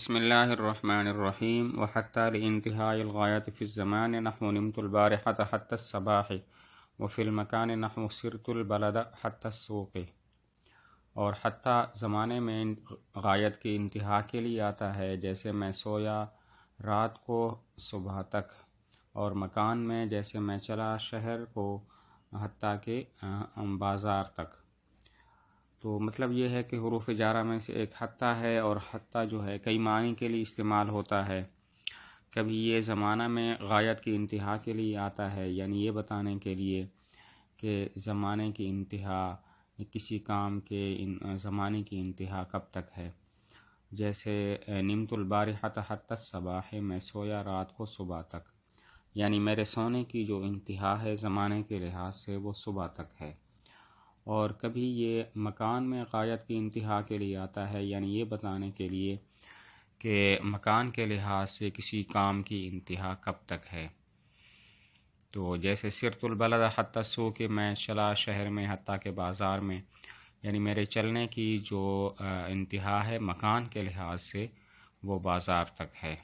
بسم الله الرحمن الرحيم. وحتى لانتهاء الغاية في الزمان نحو نمت البارحة حتى الصباح وفي المكان نحو سرت البلد حتى السوق. اور حتیٰ زمانے میں غایت کی انتہا کے لیے آتا ہے، جیسے میں سویا رات کو صبح تک، اور مکان میں جیسے میں چلا شہر کو حتیٰ کہ بازار تک۔ تو مطلب یہ ہے کہ حروف جارہ میں سے ایک حتیٰ ہے، اور حتیٰ جو ہے کئی معنی کے لیے استعمال ہوتا ہے۔ کبھی یہ زمانہ میں غایت کی انتہا کے لیے آتا ہے، یعنی یہ بتانے کے لیے کہ زمانے کی انتہا، کسی کام کے زمانے کی انتہا کب تک ہے، جیسے نمت البارحۃ حتی الصباح، میں سویا رات کو صبح تک، یعنی میرے سونے کی جو انتہا ہے زمانے کے لحاظ سے وہ صبح تک ہے۔ اور کبھی یہ مکان میں غایت کی انتہا کے لیے آتا ہے، یعنی یہ بتانے کے لیے کہ مکان کے لحاظ سے کسی کام کی انتہا کب تک ہے۔ تو جیسے سرت البلد حتی السوق، میں چلا شہر میں حتیٰ کہ بازار میں، یعنی میرے چلنے کی جو انتہا ہے مکان کے لحاظ سے وہ بازار تک ہے۔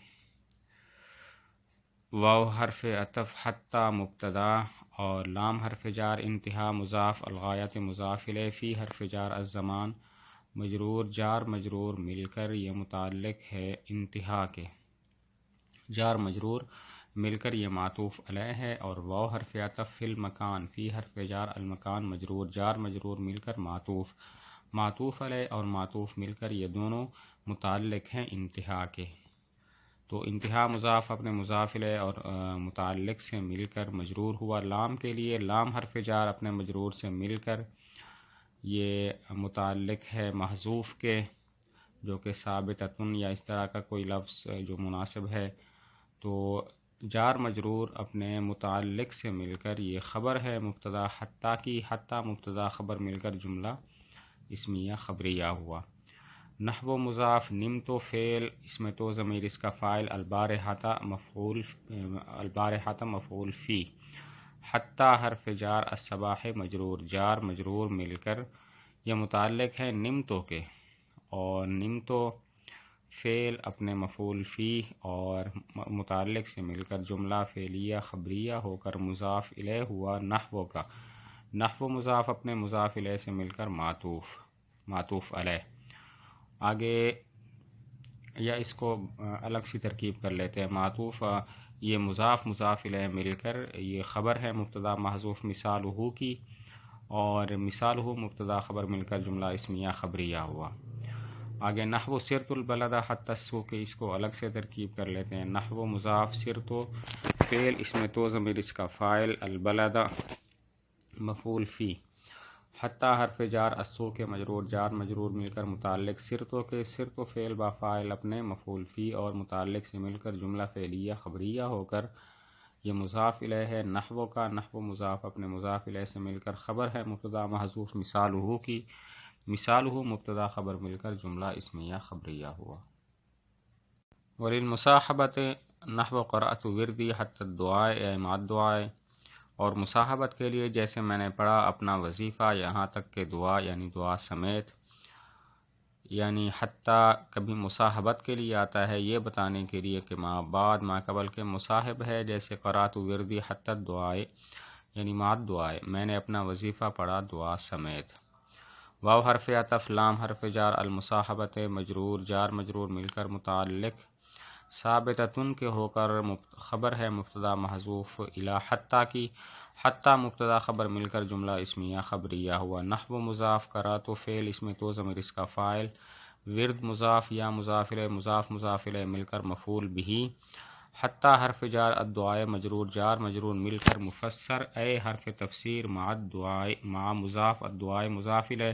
واو حرف عطف حتیٰ مبتدا، اور لام حرف جار انتہا مضاف الغایت مضاف الیہ، فی حرف جار الزمان مجرور، جار مجرور مل کر یہ متعلق ہے انتہا کے، جار مجرور مل کر یہ معطوف علیہ ہے، اور واو حرف عطف فی المکان، فی حرف جار المکان مجرور، جار مجرور مل کر معطوف، معطوف علیہ اور معطوف مل کر یہ دونوں متعلق ہیں انتہا کے۔ تو انتہا مضاف اپنے مضاف الیہ اور متعلق سے مل کر مجرور ہوا۔ لام کے لیے لام حرف جار اپنے مجرور سے مل کر یہ متعلق ہے محذوف کے، جو کہ ثابتۃن یا اس طرح کا کوئی لفظ جو مناسب ہے۔ تو جار مجرور اپنے متعلق سے مل کر یہ خبر ہے مبتدا حتیٰ کی، حتیٰ مبتدا خبر مل کر جملہ اسمیہ خبریہ ہوا۔ نحو مضاف، نمت فعل، اس میں تو ضمیر اس کا فاعل، البارحۃ مفعول فی، حتیٰ حرف جار، الصباح مجرور، جار مجرور مل کر یہ متعلق ہے نمتوں کے، اور نمتو فعل اپنے مفعول فی اور متعلق سے مل کر جملہ فعلیہ خبریہ ہو کر مضاف الیہ ہوا نحو کا، نحو مضاف اپنے مضاف الیہ سے مل کر معطوف علیہ۔ آگے یا اس کو الگ سی ترکیب کر لیتے ہیں، معطوف یہ مضاف الیہ مل کر یہ خبر ہے مبتدا محذوف مثالہ کی، اور مثالہ مبتدا خبر مل کر جملہ اسمیہ خبریہ ہوا۔ آگے نحو سرت البلد حتی السوق، اس کو الگ سے ترکیب کر لیتے ہیں، نحو مضاف، سرت فعل، اس میں تو ضمیر اس کا فاعل، البلد مفعول فی، حتیٰ حرف جار، السوق مجرور، جار مجرور مل کر متعلق سرتو کے، سرتو فعل با فاعل اپنے مفعول فی اور متعلق سے مل کر جملہ فعلیہ خبریہ ہو کر یہ مضاف الیہ ہے نحو کا، نحو مضاف اپنے مضاف الیہ سے مل کر خبر ہے مبتدا محذوف مثالہ کی، مثالہ مبتدا خبر مل کر جملہ اسمیہ خبریہ ہوا۔ وللمصاحبۃ نحو قرأت وردی حتی الدعاء، مع الدعاء، اور مصاحبت کے لیے جیسے میں نے پڑھا اپنا وظیفہ یہاں تک کہ دعا، یعنی دعا سمیت، یعنی حتیٰ کبھی مصاحبت کے لیے آتا ہے یہ بتانے کے لیے کہ ما بعد ما قبل کے مصاحب ہے، جیسے قرأت وردی حتی الدعاء، یعنی مع الدعاء، میں نے اپنا وظیفہ پڑھا دعا سمیت۔ واو حرف عطف، لام حرف جار، المصاحبت مجرور، جار مجرور مل کر متعلق ثابتۃن کے ہو کر خبر ہے مبتدا محذوف الی حتیٰ کی، حتیٰ مبتدا خبر مل کر جملہ اسمیہ خبریہ ہوا۔ نحو مضاف، قرأت فعل، اس میں تو ضمیر اس کا فاعل، ورد مضاف، یا مضاف الیہ، مضاف الیہ مل کر مفعول بہ، حتیٰ حرف جار، الدعاء مجرور، جار مجرور مل کر مفسر، اے حرف تفسیر، مع الدعاء، مع مضاف، الدعاء مضاف الیہ،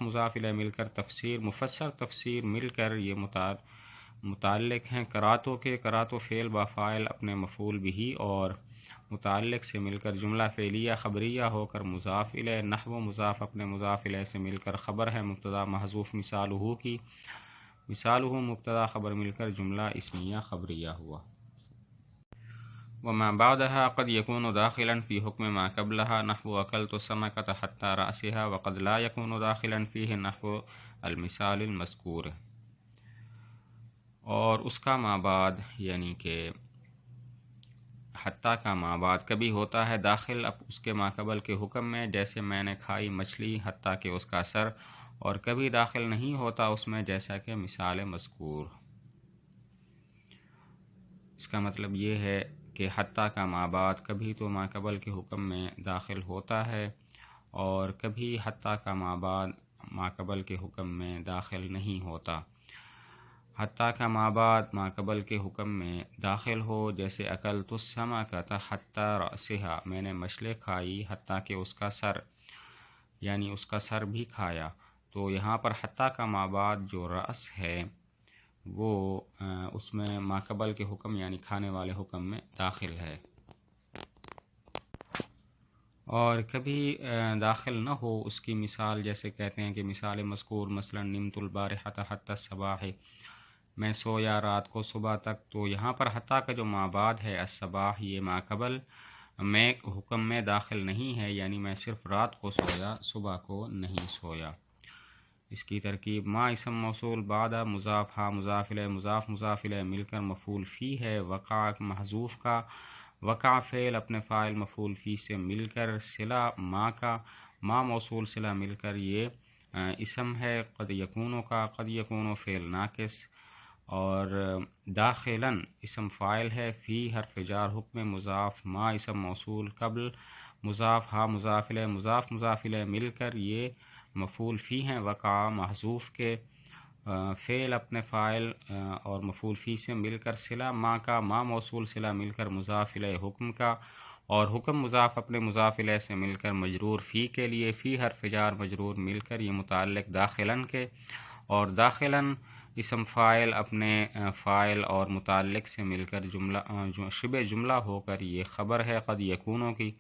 مضاف الیہ مل کر تفسیر، مفسر تفسیر مل کر یہ متعلق ہیں قرأتو کے، قرأتو فعل با فاعل اپنے مفعول بہ اور متعلق سے مل کر جملہ فعلیہ خبریہ ہو کر مضاف الیہ، نحو مضاف اپنے مضاف الیہ سے مل کر خبر ہے مبتدا محذوف مثالہ کی، مثالہ مبتدا خبر مل کر جملہ اسمیہ خبریہ ہوا۔ وما بعدها قد يكون داخلا في حكم ما قبلها، نحو أكلت السمكة حتى رأسها، وقد لا يكون داخلا فيه نحو المثال المذكور۔ اور اس کا ما بعد یعنی کہ حتیٰ کا ما بعد کبھی ہوتا ہے داخل اب اس کے ماقبل کے حکم میں، جیسے میں نے کھائی مچھلی حتیٰ کہ اس کا سر، اور کبھی داخل نہیں ہوتا اس میں جیسا کہ مثال مذکور۔ اس کا مطلب یہ ہے کہ حتیٰ کا ما بعد کبھی تو ماقبل کے حکم میں داخل ہوتا ہے، اور کبھی حتیٰ کا ما بعد ماقبل کے حکم میں داخل نہیں ہوتا۔ حتیٰ کا ما بعد ماقبل کے حکم میں داخل ہو، جیسے اکلت السمکۃ حتیٰ رأسہا، میں نے مچھلی کھائی حتیٰ کہ اس کا سر، یعنی اس کا سر بھی کھایا۔ تو یہاں پر حتیٰ کا ما بعد جو رأس ہے وہ اس میں ماقبل کے حکم یعنی کھانے والے حکم میں داخل ہے، اور کبھی داخل نہ ہو اس کی مثال جیسے کہتے ہیں کہ مثال مذکور مثلا نمت البارحۃ حتی الصباح، میں سویا رات کو صبح تک۔ تو یہاں پر حتیٰ کا جو ما بعد ہے الصباح، یہ ماقبل میں حکم میں داخل نہیں ہے، یعنی میں صرف رات کو سویا، صبح کو نہیں سویا۔ اس کی ترکیب ما اسم موصول بعد مضاف ہا مضاف الیہ مضاف مضاف الیہ مل کر مفعول فی ہے، وقع محذوف کا، وقع فعل اپنے فاعل مفعول فی سے مل کر، صلہ ما کا، ما موصول صلہ مل کر یہ اسم ہے قد یکونو کا، قد یکونو فعل ناقص، اور داخلاً اسم فاعل ہے، فی حرف جار حکم مضاف، ما اسم موصول قبل مضاف ہا مضاف الیہ مضاف مضاف الیہ مل کر یہ مفعول فی ہیں، وقع محذوف کے، فعل اپنے فاعل اور مفعول فی سے مل کر، صلہ ما کا، ما موصول صلہ مل کر مضاف الیہ حکم کا، اور حکم مضاف اپنے مضاف الیہ سے مل کر مجرور فی کے لیے، فی حرف جار مجرور مل کر یہ متعلق داخلاً کے، اور داخلاً اسم فاعل اپنے فاعل اور متعلق سے مل کر جملہ شبہ جملہ ہو کر یہ خبر ہے قد یکونو کی،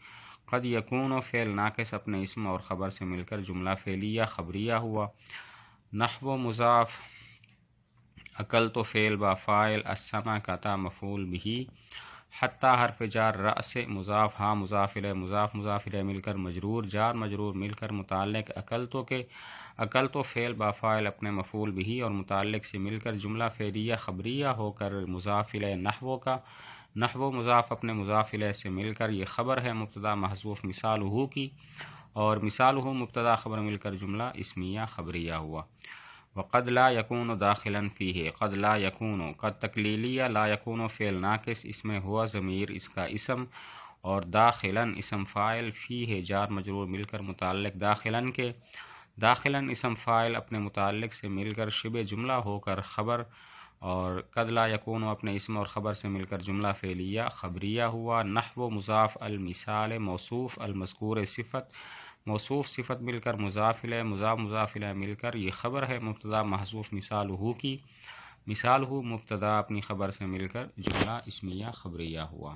قد یکونو فعل ناقص اپنے اسم اور خبر سے مل کر جملہ فعلیہ خبریہ ہوا۔ نحو مضاف اکلت فعل با فاعل السمکۃ مفعول بہ، حتیٰ حرف جار رأس مضاف ہا مضاف الیہ مضاف مضاف الیہ مل کر مجرور، جار مجرور مل کر متعلق اکلتو کے، اکلتو فعل با فاعل اپنے مفعول بہ اور متعلق سے مل کر جملہ فعلیہ خبریہ ہو کر مضاف الیہ نحو کا، نحو مضاف اپنے مضاف الیہ سے مل کر یہ خبر ہے مبتدا محذوف مثالہ کی، اور مثالہ مبتدا خبر مل کر جملہ اسمیہ خبریہ ہوا۔ وقد لا یکون داخلا فیہ، قد لا یکون، قد تکلیلیہ، لا یکون فعل ناقص، اس میں ہوا ضمیر اس کا اسم، اور داخلا اسم فاعل، فیہ جار مجرور مل کر متعلق داخلا کے، داخلا اسم فاعل اپنے متعلق سے مل کر شبہ جملہ ہو کر خبر، اور قد لا یکون اپنے اسم اور خبر سے مل کر جملہ فعلیہ خبریہ ہوا۔ نحو مضاف المثال موصوف المذکور صفت، موصوف صفت مل کر مضاف الیہ مضاف مضاف الیہ مل کر یہ خبر ہے مبتدا محذوف مثالہ کی، مثالہ مبتدا اپنی خبر سے مل کر جملہ اسمیہ خبریہ ہوا۔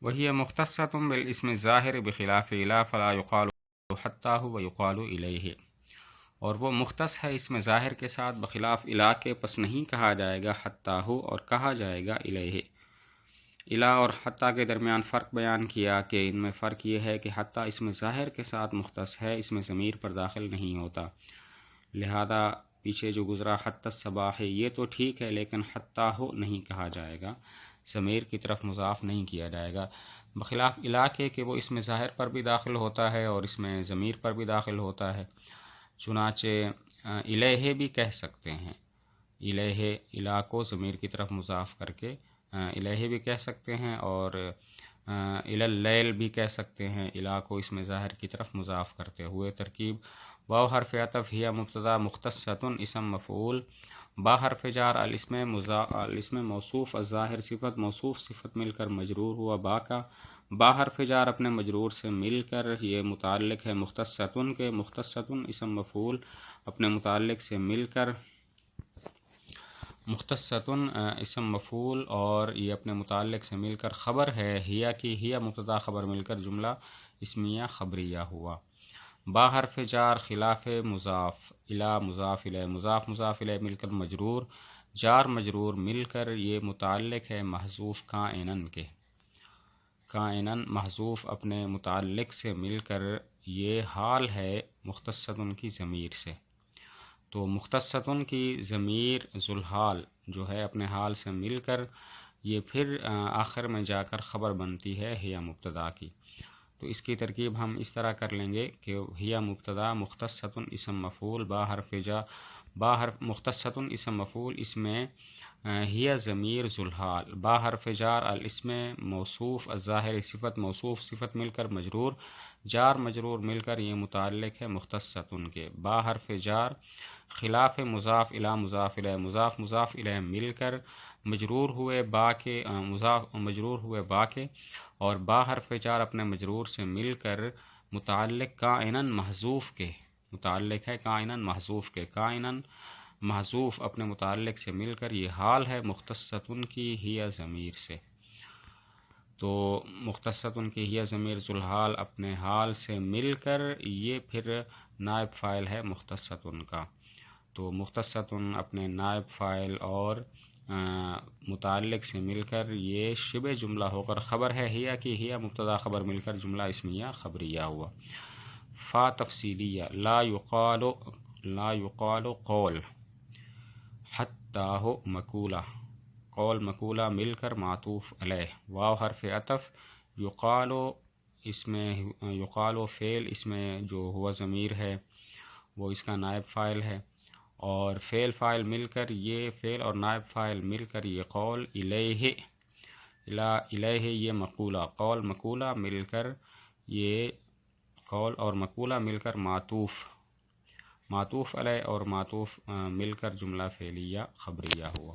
وہی مختصۃ بالاسم الظاہر بخلاف الی فلا یقال حتیٰ ویقال الیہ، اور وہ مختص ہے اسم ظاہر کے ساتھ بخلاف الی کے، پس نہیں کہا جائے گا حتیٰ ہو، اور کہا جائے گا الیہ۔ الی اور حتیٰ کے درمیان فرق بیان کیا کہ ان میں فرق یہ ہے کہ حتیٰ اسم ظاہر کے ساتھ مختص ہے، اس میں ضمیر پر داخل نہیں ہوتا، لہذا پیچھے جو گزرا حتی الصباح یہ تو ٹھیک ہے، لیکن حتیٰ ہو نہیں کہا جائے گا، ضمیر کی طرف مضاف نہیں کیا جائے گا، بخلاف الی کے کہ وہ اسم ظاہر پر بھی داخل ہوتا ہے اور اس میں ضمیر پر بھی داخل ہوتا ہے، چنانچہ الیہ بھی کہہ سکتے ہیں، الیہ الی کو ضمیر کی طرف مضاف کر کے الیہ بھی کہہ سکتے ہیں، اور الی اللیل بھی کہہ سکتے ہیں، الی کو اسم ظاہر کی طرف مضاف کرتے ہوئے۔ ترکیب واو حرف عطف ہی مبتدا مختصۃ اسم مفعول، با حرف جار الاسم موصوف الظاہر صفت، موصوف صفت مل کر مجرور ہوا با کا، با حرف جار اپنے مجرور سے مل کر یہ متعلق ہے مختصۃ کے، مختصۃ اسم مفعول اپنے متعلق سے مل کر، مختصۃ اسم مفعول اور یہ اپنے متعلق سے مل کر خبر ہے ہیا کی، ہیا مبتدا خبر مل کر جملہ اسمیہ خبریہ ہوا۔ با حرف جار خلاف مضاف، الی مضاف الیہ مضاف مضاف الیہ مل کر مجرور، جار مجرور مل کر یہ متعلق ہے محذوف کائنن کے، کائنن محذوف اپنے متعلق سے مل کر یہ حال ہے مختصۃ کی ضمیر سے۔ تو مختصۃن کی ضمیر ذوالحال جو ہے اپنے حال سے مل کر یہ پھر آخر میں جا کر خبر بنتی ہے ہی مبتدا کی۔ تو اس کی ترکیب ہم اس طرح کر لیں گے کہ ہی مبتدا مختصۃ اسم مفعول با حرف مختصۃ اسم مفعول، اس میں ہی ضمیر ذوالحال، با حرف جار الاسم موصوف الظاہر صفت موصوف صفت مل کر مجرور، جار مجرور مل کر یہ متعلق ہے مختصۃ کے، با حرف جار خلاف مضاف الی مضاف الیہ، مضاف الیہ مل کر مجرور ہوئے با کے اور با حرف جار اپنے مجرور سے مل کر متعلق کائناً محذوف کے، متعلق ہے کائناً محذوف کے، کائناً محذوف اپنے متعلق سے مل کر یہ حال ہے مختصۃ کی ہی ضمیر سے۔ تو مختصۃ کی ہی ضمیر ذوالحال اپنے حال سے مل کر یہ پھر نائب فاعل ہے مختصۃ کا۔ تو مختصۃ اپنے نائب فاعل اور متعلق سے مل کر یہ شبہ جملہ ہو کر خبر ہے ہی کی، ہی مبتدا خبر مل کر جملہ اسمیہ خبریہ ہوا۔ فا تفصیلیہ، لا یقال قول، حتی مقولہ، قول مقولہ مل کر معطوف علیہ، واو حرف عطف، یقال اس میں یقال فعل اس میں جو ہوا ضمیر ہے وہ اس کا نائب فاعل ہے، اور فعل فاعل مل کر یہ فعل اور نائب فاعل مل کر یہ قول، الیہ الیہ یہ مقولہ، قول مقولہ مل کر یہ قول اور مقولہ مل کر معطوف علیہ اور معطوف مل کر جملہ فعلیہ خبریہ ہوا۔